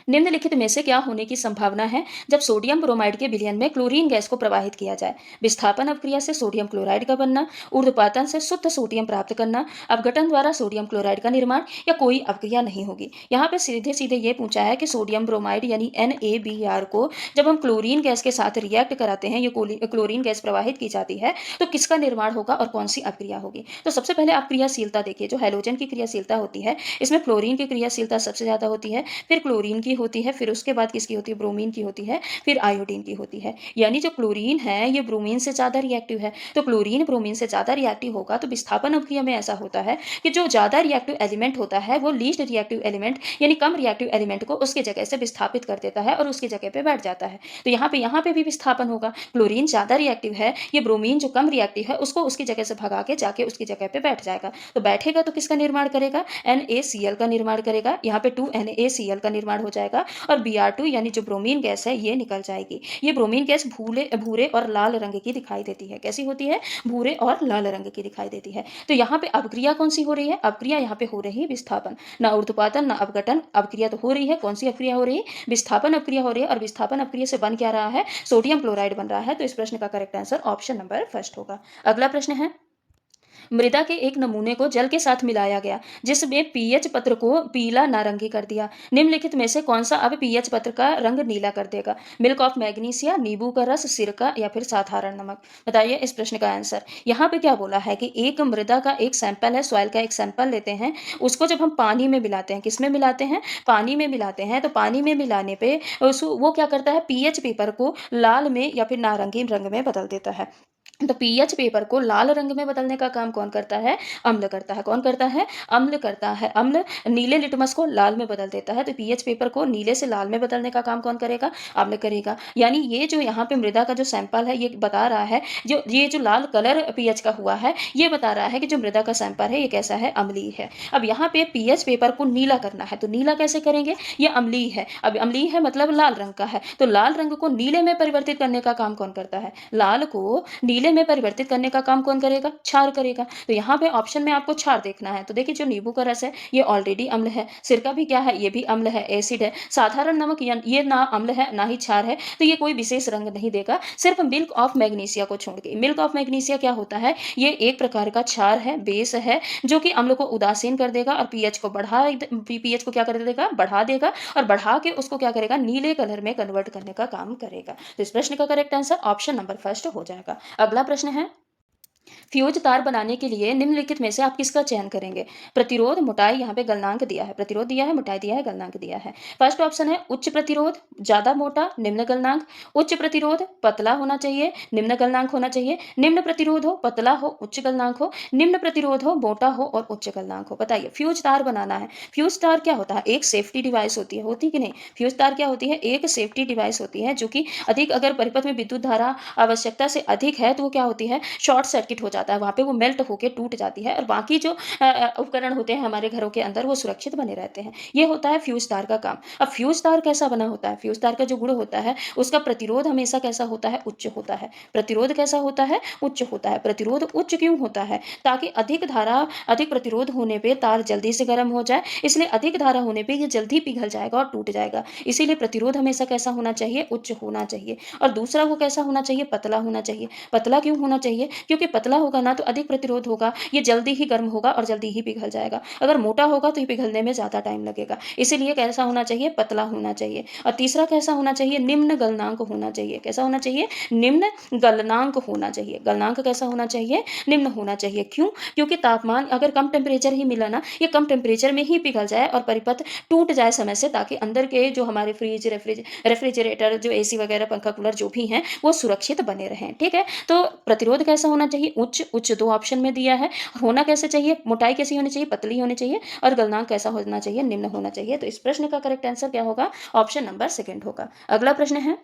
निम्नलिखित में से क्या होने की संभावना है जब सोडियम ब्रोमाइड के विलयन में क्लोरीन गैस को प्रवाहित किया जाए? विस्थापन अपक्रिया से सोडियम क्लोराइड का बनना, ऊर्ध्वपातन से शुद्ध सोडियम प्राप्त करना, अपघटन द्वारा सोडियम क्लोराइड का निर्माण, या कोई अपक्रिया नहीं होगी। यहाँ पे सीधे सीधे ये पूछा है कि सोडियम ब्रोमाइड यानी NaBr को जब हम क्लोरीन गैस के साथ रिएक्ट कराते हैं, ये क्लोरीन गैस प्रवाहित की जाती है तो किसका निर्माण होगा और कौन सी अपक्रिया होगी। तो सबसे पहले आप क्रियाशीलता देखिए, जो हैलोजन की क्रियाशीलता होती है इसमें फ्लोरीन की क्रियाशीलता सबसे ज्यादा होती है, फिर क्लोरीन की होती है, फिर उसके बाद किसकी होती है, ब्रोमीन की होती है, फिर आयोडीन की होती है। यानी जो क्लोरीन है ये ब्रोमीन से ज्यादा रिएक्टिव है। तो क्लोरीन ब्रोमीन से ज्यादा रिएक्टिव होगा तो विस्थापन अभिक्रिया में ऐसा होता है कि जो ज्यादा रिएक्टिव एलिमेंट होता है वो लीस्ट रिएक्टिव एलिमेंट यानी कम रिएक्टिव एलिमेंट को उसकी जगह से विस्थापित कर देता है और उसकी जगह पे बैठ जाता है। तो यहाँ पे भी विस्थापन होगा। क्लोरीन ज्यादा रिएक्टिव है, ये ब्रोमीन जो कम रिएक्टिव है उसको उसकी जगह से भगा के जाके उसकी जगह पे बैठ जाएगा। तो बैठेगा तो किसका निर्माण करेगा, NaCl का निर्माण करेगा। यहाँ पे 2NaCl का निर्माण हो जाएगा और Br2 यानी जो ब्रोमीन गैस है ये निकल जाएगी। ये ब्रोमीन गैस भूरे और लाल रंग की दिखाई देती है। कैसी होती है, भूरे और लाल रंग की दिखाई देती है। तो यहाँ पे अपक्रिया कौन सी हो रही है, अपक्रिया यहाँ पे हो रही है विस्थापन, ना ऊर्ध्वपातन ना अपघटन। अपक्रिया तो हो रही है, कौन सी अपक्रिया हो रही है, विस्थापन अपक्रिया हो रही है। और विस्थापन अपक्रिया से बन क्या रहा है, सोडियम क्लोराइड बन रहा है। तो इस प्रश्न का correct answer option number first होगा। अगला प्रश्न है, मृदा के एक नमूने को जल के साथ मिलाया गया जिसमें पीएच पत्र को पीला नारंगी कर दिया। निम्नलिखित में से कौन सा अब पीएच पत्र का रंग नीला कर देगा? मिल्क ऑफ मैग्नीशिया, नींबू का रस, सिरका या फिर साधारण नमक? बताइए इस प्रश्न का आंसर। यहाँ पे क्या बोला है कि एक मृदा का एक सैंपल है, सॉइल का एक सैंपल लेते हैं, उसको जब हम पानी में मिलाते हैं, किस में मिलाते हैं, पानी में मिलाते हैं, तो पानी में मिलाने पे वो क्या करता है, पीएच पेपर को लाल में या फिर नारंगी रंग में बदल देता है। तो पीएच पेपर को लाल रंग में बदलने का काम कौन करता है, अम्ल करता है। कौन करता है, अम्ल करता है। अम्ल नीले लिटमस को लाल में बदल देता है, तो पीएच पेपर को नीले से लाल में बदलने का काम कौन करेगा, अम्ल करेगा। यानी ये जो यहाँ पे मृदा का जो सैंपल है ये बता रहा है, जो लाल कलर पीएच का हुआ है ये बता रहा है कि जो मृदा का सैंपल है ये कैसा है, अम्लीय है। अब यहाँ पे पीएच पेपर को नीला करना है, तो नीला कैसे करेंगे, ये अम्लीय है। अब अम्लीय है मतलब लाल रंग का है, तो लाल रंग को नीले में परिवर्तित करने का काम कौन करता है, लाल को नीले में परिवर्तित करने का काम कौन करेगा, क्षार करेगा। तो यहाँ पे ऑप्शन में आपको क्षार देखना है। तो देखिए जो नींबू का रस है ये ऑलरेडी अम्ल है, सिरका भी क्या है, ये भी अम्ल है, एसिड है। साधारण नमक ये ना अम्ल है ना ही क्षार है, तो ये कोई विशेष रंग नहीं देगा। सिर्फ मिल्क ऑफ मैग्नीशिया को छोड़ के। मिल्क ऑफ मैग्नीशिया क्या होता है, ये एक प्रकार का क्षार है, बेस है, जो कि अम्ल को उदासीन कर देगा और पीएच को क्या कर देगा, बढ़ा देगा, और बढ़ा के उसको क्या करेगा, नीले कलर में कन्वर्ट करने का काम करेगा। तो इस प्रश्न का correct answer option number first हो जाएगा। अगला प्रश्न है, फ्यूज तार बनाने के लिए निम्नलिखित में से आप किसका चयन करेंगे? प्रतिरोध, मोटाई, यहाँ पे गलनांक दिया है, प्रतिरोध दिया है, मोटाई दिया है, गलनांक दिया है। फर्स्ट ऑप्शन है उच्च प्रतिरोध, ज्यादा मोटा, निम्न गलनांक। उच्च प्रतिरोध पतला होना चाहिए, निम्न गलनांक होना चाहिए। निम्न प्रतिरोध हो, पतला हो, उच्च गलनांक हो। निम्न प्रतिरोध हो, मोटा हो और उच्च गलनांक हो। बताइए फ्यूज तार बनाना है। फ्यूज तार क्या होता है, एक सेफ्टी डिवाइस होती है कि नहीं। फ्यूज तार क्या होती है, एक सेफ्टी डिवाइस होती है, जो कि अधिक अगर परिपथ में विद्युत धारा आवश्यकता से अधिक है तो वो क्या होती है, शॉर्ट सर्किट हो जाता है, वहां पे वो मेल्ट होके टूट जाती है और बाकी जो उपकरण होते हैं हमारे घरों के अंदर वो सुरक्षित बने रहते हैं। ये होता है फ्यूज तार का काम। अब फ्यूज तार कैसा बना होता है, फ्यूज तार का जो गुण होता है उसका प्रतिरोध हमेशा कैसा होता है, उच्च होता है। प्रतिरोध कैसा होता है, उच्च होता है। प्रतिरोध उच्च क्यों होता है, ताकि अधिक प्रतिरोध होने पे तार जल्दी से गर्म हो जाए, इसलिए अधिक धारा होने पे ये जल्दी पिघल जाएगा और टूट जाएगा। इसीलिए प्रतिरोध हमेशा कैसा होना चाहिए, उच्च होना चाहिए। और दूसरा वो कैसा होना चाहिए, पतला होना चाहिए। पतला क्यों होना चाहिए, क्योंकि पतला होगा ना तो अधिक प्रतिरोध होगा, ये जल्दी ही गर्म होगा और जल्दी ही पिघल जाएगा। अगर मोटा होगा तो ये पिघलने में ज़्यादा टाइम लगेगा। इसीलिए कैसा होना चाहिए? पतला होना चाहिए। और तीसरा कैसा होना चाहिए? निम्न गलनांक होना चाहिए। कैसा होना चाहिए? निम्न गलनांक होना चाहिए। गलनांक कैसा होना चाहिए? निम्न होना चाहिए। क्यों? क्योंकि तापमान अगर कम टेम्परेचर ही मिला ना, ये कम टेम्परेचर में ही पिघल जाए और परिपथ टूट जाए समय से, ताकि अंदर के जो हमारे फ्रिज, रेफ्रिजरेटर, जो एसी वगैरह, पंखा, कूलर जो भी हैं, वो सुरक्षित बने रहें। ठीक है? तो प्रतिरोध कैसा होना चाहिए? उच्च। उच्च 2 ऑप्शन में दिया है। होना कैसे चाहिए? मोटाई कैसी होनी चाहिए? पतली होनी चाहिए। और गलनांक कैसा होना चाहिए? निम्न होना चाहिए। तो इस प्रश्न का करेक्ट आंसर क्या होगा? ऑप्शन नंबर सेकंड होगा। अगला प्रश्न है,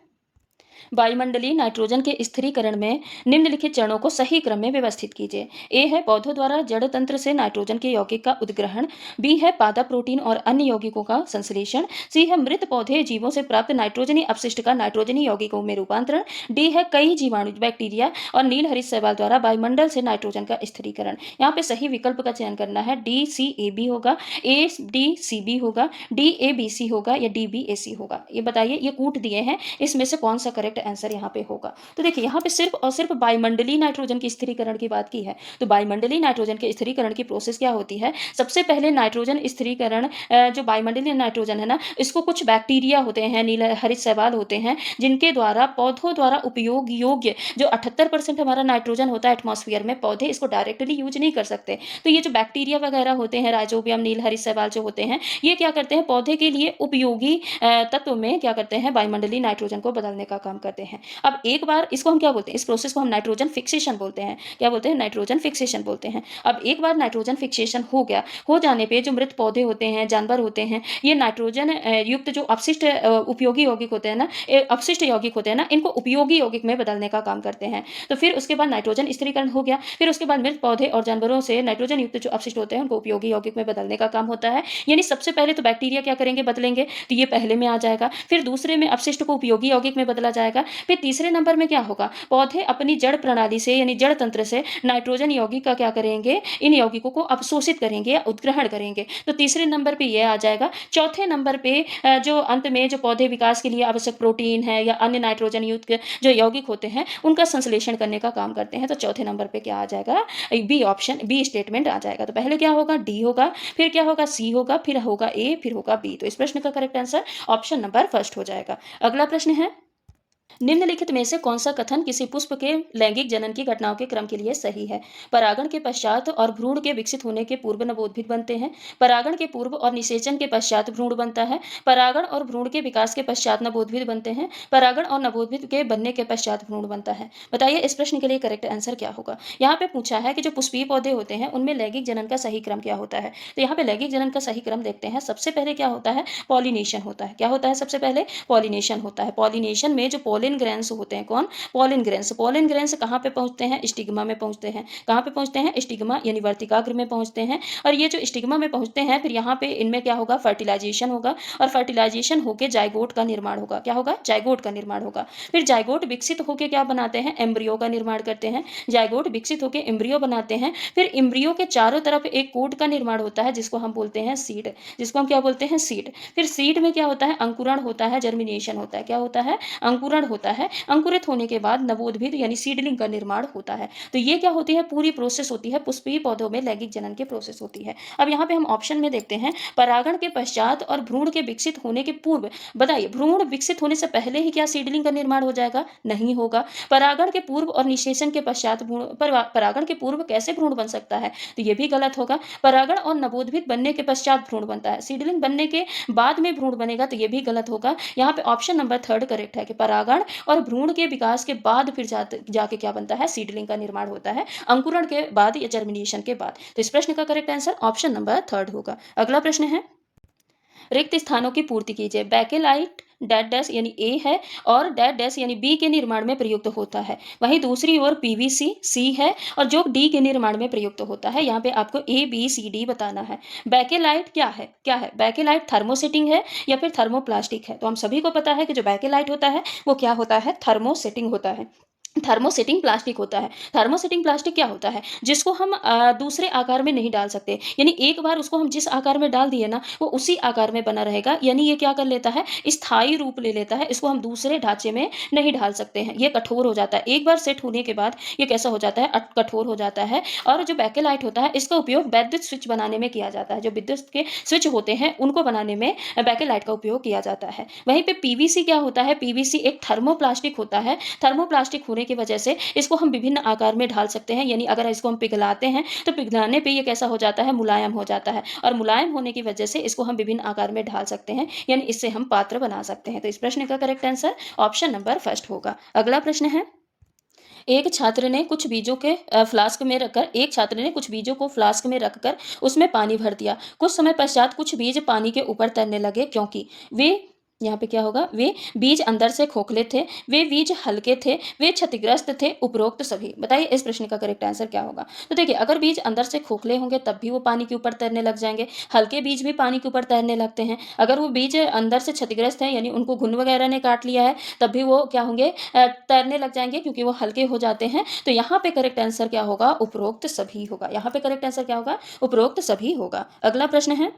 वायुमंडलीय नाइट्रोजन के स्थिरीकरण में निम्नलिखित चरणों को सही क्रम में व्यवस्थित कीजिए। ए है पौधों द्वारा जड़ तंत्र से नाइट्रोजन के यौगिक का उद्ग्रहण। बी है पादप प्रोटीन और अन्य यौगिकों का संश्लेषण। सी है मृत पौधे जीवों से प्राप्त नाइट्रोजनी अपशिष्ट का नाइट्रोजनी यौगिकों में रूपांतरण। डी है कई जीवाणु, बैक्टीरिया और नील हरित शैवाल द्वारा वायुमंडल से नाइट्रोजन का स्थिरीकरण। यहाँ पे सही विकल्प का चयन करना है। डी सी ए बी होगा, ए डी सी बी होगा, डी ए बी सी होगा या डी बी ए सी होगा। ये बताइए, ये कूट दिए हैं, इसमें से कौन सा करेक्ट आंसर यहाँ पे होगा? तो देखिए, यहाँ पे सिर्फ और सिर्फ वायुमंडलीय नाइट्रोजन की स्थिरीकरण की बात की है। तो वायुमंडलीय नाइट्रोजन के स्थिरीकरण की प्रोसेस क्या होती है? सबसे पहले नाइट्रोजन स्थिरीकरण, जो वायुमंडलीय नाइट्रोजन है ना, इसको कुछ बैक्टीरिया होते हैं, नील हरित शैवाल होते हैं, जिनके द्वारा पौधों द्वारा उपयोग योग्य जो 78% हमारा नाइट्रोजन होता है एटमॉस्फेयर में, पौधे इसको डायरेक्टली यूज नहीं कर सकते। तो ये जो बैक्टीरिया वगैरह होते हैं, राइजोबियम, नील हरित शैवाल जो होते हैं, ये क्या करते हैं? पौधे के लिए उपयोगी तत्व में क्या करते हैं? वायुमंडलीय नाइट्रोजन को बदलने का काम करते हैं। अब एक बार इसको हम क्या बोलते हैं? इस प्रोसेस को हम नाइट्रोजन फिक्सेशन बोलते हैं। क्या बोलते हैं? नाइट्रोजन फिक्सेशन बोलते हैं। अब एक बार नाइट्रोजन फिक्सेशन हो गया, हो जाने पे जो मृत पौधे होते हैं, जानवर होते हैं, ये नाइट्रोजन युक्त जो अपशिष्ट उपयोगी यौगिक होते हैं ना, अपशिष्ट यौगिक होते हैं ना, इनको उपयोगी यौगिक में बदलने का काम करते हैं। तो फिर उसके बाद नाइट्रोजन स्थिरीकरण हो गया, फिर उसके बाद मृत पौधे और जानवरों से नाइट्रोजन युक्त जो अपशिष्ट होते हैं, उनको उपयोगी यौगिक में बदलने का काम होता है। यानी सबसे पहले तो बैक्टीरिया क्या करेंगे? बदलेंगे, तो ये पहले में आ जाएगा। फिर दूसरे में अपशिष्ट को उपयोगी यौगिक में बदला जाएगा। फिर तीसरे नंबर में क्या होगा? पौधे अपनी जड़ प्रणाली से, यानी जड़ तंत्र से नाइट्रोजन यौगिक का क्या करेंगे? इन यौगिकों को अवशोषित करेंगे या उत्ग्रहण करेंगे। तो तीसरे नंबर पे ये आ जाएगा। चौथे नंबर पे जो अंत में जो पौधे विकास के लिए आवश्यक प्रोटीन है या अन्य नाइट्रोजन युक्त जो यौगिक होते हैं, उनका संश्लेषण करने का काम करते हैं। तो चौथे नंबर पे क्या आ जाएगा? बी ऑप्शन, बी स्टेटमेंट आ जाएगा। तो पहले क्या होगा? डी होगा, फिर क्या होगा? सी होगा, फिर होगा ए, फिर होगा बी। तो इस प्रश्न का correct answer option number first हो जाएगा। अगला प्रश्न है, निम्नलिखित में से कौन सा कथन किसी पुष्प के लैंगिक जनन की घटनाओं के क्रम के लिए सही है? परागण के पश्चात और भ्रूण के विकसित होने के पूर्व नवोद्भिद बनते हैं। परागण के पूर्व और निषेचन के पश्चात भ्रूण बनता है। परागण और भ्रूण के विकास के पश्चात नवोद्भिद बनते हैं। परागण और नवोद्भिद के बनने के पश्चात भ्रूण बनता है। बताइए, इस प्रश्न के लिए करेक्ट आंसर क्या होगा? यहाँ पे पूछा है कि जो पुष्पीय पौधे होते हैं, उनमें लैंगिक जनन का सही क्रम क्या होता है? तो यहाँ पे लैंगिक जनन का सही क्रम देखते हैं। सबसे पहले क्या होता है? पॉलिनेशन होता है। क्या होता है? सबसे पहले पॉलिनेशन होता है। पॉलिनेशन में जो पोलिन ग्रेन्स होते हैं, कौन? Pollen grains. पोलिन ग्रेन्स कहाँ पे पहुंचते हैं? स्टिग्मा में पहुंचते हैं। कहाँ पे पहुंचते हैं? स्टिग्मा यानी वर्तिकाग्र में पहुंचते हैं। और ये जो स्टिग्मा में पहुंचते हैं, फिर यहाँ पे इनमें क्या होगा? फर्टिलाइजेशन होगा, और फर्टिलाइजेशन होकर जाइगोट का निर्माण होगा। क्या होगा? जाइगोट का निर्माण होगा। फिर जाइगोट विकसित होकर क्या बनाते हैं? एम्ब्रियो का निर्माण करते हैं। जाइगोट विकसित होकर एम्ब्रियो बनाते हैं। फिर एम्ब्रियो के चारों तरफ एक कोट का निर्माण होता है, जिसको हम बोलते हैं सीड। जिसको हम क्या बोलते हैं? सीड। फिर सीड में क्या होता है? अंकुरण होता है, जर्मिनेशन होता है। क्या होता है? अंकुरण होता है। अंकुरित होने के बाद नवोद्भिद यानी सीडलिंग का निर्माण होता है। तो ये क्या होती है? पूरी प्रोसेस होती है, पुष्पीय पौधों में लैंगिक जनन की प्रोसेस होती है। अब यहाँ पे हम ऑप्शन में देखते हैं, परागण के पश्चात और भ्रूण के विकसित होने के पूर्व। बताइए, भ्रूण विकसित होने से पहले ही क्या सीडलिंग का निर्माण हो जाएगा? नहीं होगा। परागण के पूर्व और निषेचन के पश्चात भ्रूण, परागण के पूर्व कैसे भ्रूण बन सकता है? तो ये भी गलत होगा। परागण और नवोद्भिद बनने के पश्चात भ्रूण बनता है। सीडलिंग बनने के बाद में भ्रूण बनेगा, तो ये भी गलत होगा। यहाँ पे ऑप्शन नंबर थर्ड करेक्ट है कि परागण और भ्रूण के विकास के बाद फिर जाके क्या बनता है? सीडलिंग का निर्माण होता है, अंकुरण के बाद या जर्मिनेशन के बाद। तो इस प्रश्न का correct answer option number third होगा। अगला प्रश्न है, रिक्त स्थानों की पूर्ति कीजिए। बैकेलाइट डैट डैश यानी ए है, और डैट डैश यानी बी के निर्माण में प्रयुक्त होता है। वहीं दूसरी ओर पीवीसी सी है, और जो डी के निर्माण में प्रयुक्त होता है। यहाँ पे आपको ए बी सी डी बताना है। बैकेलाइट क्या है? क्या है बैकेलाइट? थर्मोसेटिंग है या फिर थर्मोप्लास्टिक है? तो हम सभी को पता है कि जो बैकेलाइट होता है वो क्या होता है? थर्मोसेटिंग होता है। थर्मोसेटिंग प्लास्टिक होता है। थर्मोसेटिंग प्लास्टिक क्या होता है? जिसको हम दूसरे आकार में नहीं डाल सकते। यानी एक बार उसको हम जिस आकार में डाल दिए ना, वो उसी आकार में बना रहेगा। यानी ये क्या कर लेता है? स्थायी रूप ले लेता है। इसको हम दूसरे ढाँचे में नहीं ढाल सकते हैं। ये कठोर हो जाता है। एक बार सेट होने के बाद ये कैसा हो जाता है? कठोर हो जाता है। और जो बेकेलाइट होता है, इसका उपयोग वैद्युत स्विच बनाने में किया जाता है। जो विद्युत के स्विच होते हैं, उनको बनाने में बेकेलाइट का उपयोग किया जाता है। वहीं पे पीवीसी क्या होता है? पीवीसी एक थर्मोप्लास्टिक होता है। थर्मोप्लास्टिक होने की वजह से इसको हम विभिन्न आकार में ढाल सकते हैं। यानी अगर इसको हम पिघलाते हैं, तो पिघलाने पे ये कैसा हो जाता है? मुलायम हो जाता है। और मुलायम होने की वजह से इसको हम विभिन्न आकार में ढाल सकते हैं। यानी इससे हम पात्र बना सकते हैं। तो इस प्रश्न का correct answer option number first होगा। अगला प्रश्न है, एक छात्र ने कुछ बीजों के फ्लास्क में रखकर एक छात्र ने कुछ बीजों को फ्लास्क में रखकर उसमें पानी भर दिया। कुछ समय पश्चात कुछ बीज पानी के ऊपर तैरने लगे, क्योंकि वे, यहाँ पे क्या होगा? वे बीज अंदर से खोखले थे, वे बीज हल्के थे, वे क्षतिग्रस्त थे, उपरोक्त सभी। बताइए इस प्रश्न का करेक्ट आंसर क्या होगा? तो देखिए, अगर बीज अंदर से खोखले होंगे तब भी वो पानी के ऊपर तैरने लग जाएंगे। हल्के बीज भी पानी के ऊपर तैरने लगते हैं। अगर वो बीज अंदर से क्षतिग्रस्त हैं, यानी उनको घुन वगैरह ने काट लिया है, तब भी वो क्या होंगे? तैरने लग जाएंगे, क्योंकि वो हल्के हो जाते हैं। तो यहाँ पे करेक्ट आंसर क्या होगा? उपरोक्त सभी होगा। यहाँ पे करेक्ट आंसर क्या होगा? उपरोक्त सभी होगा। अगला प्रश्न है,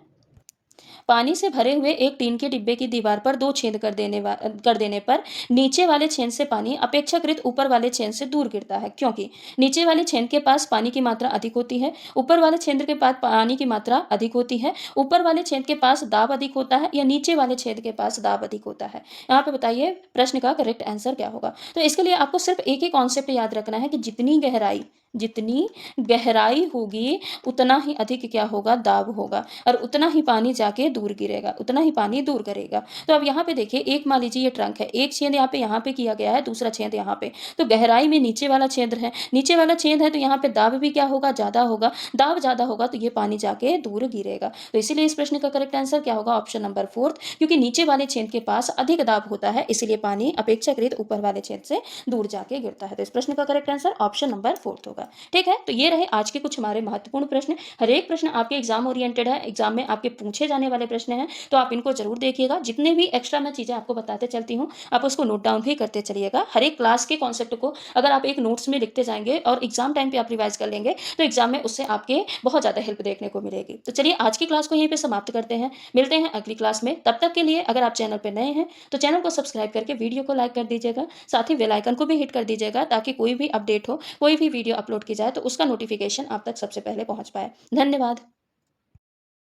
पानी से भरे हुए एक टीन के डिब्बे की दीवार पर दो छेद कर देने पर नीचे वाले छेद से पानी अपेक्षाकृत ऊपर वाले छेद से दूर गिरता है, क्योंकि नीचे वाले छेद के पास पानी की मात्रा अधिक होती है, ऊपर वाले छेद के पास पानी की मात्रा अधिक होती है, ऊपर वाले छेद के पास दाब अधिक होता है, या नीचे वाले छेद के पास दाब अधिक होता है। यहाँ पे बताइए प्रश्न का करेक्ट आंसर क्या होगा? तो इसके लिए आपको सिर्फ एक ही कॉन्सेप्ट याद रखना है कि जितनी गहराई होगी, उतना ही अधिक क्या होगा? दाब होगा, और उतना ही पानी जाके दूर गिरेगा, उतना ही पानी दूर करेगा। तो अब यहाँ पे देखिए, एक मान लीजिए ये ट्रंक है, एक छेद यहाँ पे किया गया है, दूसरा छेद यहाँ पे। तो गहराई में नीचे वाला छेद है, नीचे वाला छेद है, तो यहाँ पे दाब भी क्या होगा? ज़्यादा होगा। दाब ज़्यादा होगा तो ये पानी जाके दूर गिरेगा। तो इसीलिए इस प्रश्न का करेक्ट आंसर क्या होगा? ऑप्शन नंबर फोर्थ, क्योंकि नीचे वाले छेद के पास अधिक दाब होता है, इसलिए पानी अपेक्षाकृत ऊपर वाले छेद से दूर जाके गिरता है। तो इस प्रश्न का correct answer option number fourth होगा। ठीक है, तो ये रहे आज के कुछ हमारे महत्वपूर्ण प्रश्न। हर एक प्रश्न आपके एग्जाम ओरिएंटेड है, एग्जाम में आपके पूछे जाने वाले प्रश्न हैं, तो आप इनको जरूर देखिएगा। जितने भी एक्स्ट्रा मैं चीजें आपको बताते चलती हूँ, आप उसको नोट डाउन भी करते चलिएगा। हर एक क्लास के कॉन्सेप्ट को अगर आप एक नोट्स में लिखते जाएंगे और एग्जाम टाइम पे आप रिवाइज कर लेंगे, तो एग्जाम में उससे आपके बहुत ज्यादा हेल्प देखने को मिलेगी। तो चलिए आज की क्लास को यहीं पे समाप्त करते हैं, मिलते हैं अगली क्लास में। तब तक के लिए अगर आप चैनल पर नए हैं तो चैनल को सब्सक्राइब करके वीडियो को लाइक कर दीजिएगा, साथ ही बेल आइकन को भी हिट कर दीजिएगा, ताकि कोई भी अपडेट हो, कोई भी वीडियो अपलोड की जाए तो उसका नोटिफिकेशन आप तक सबसे पहले पहुंच पाए। धन्यवाद।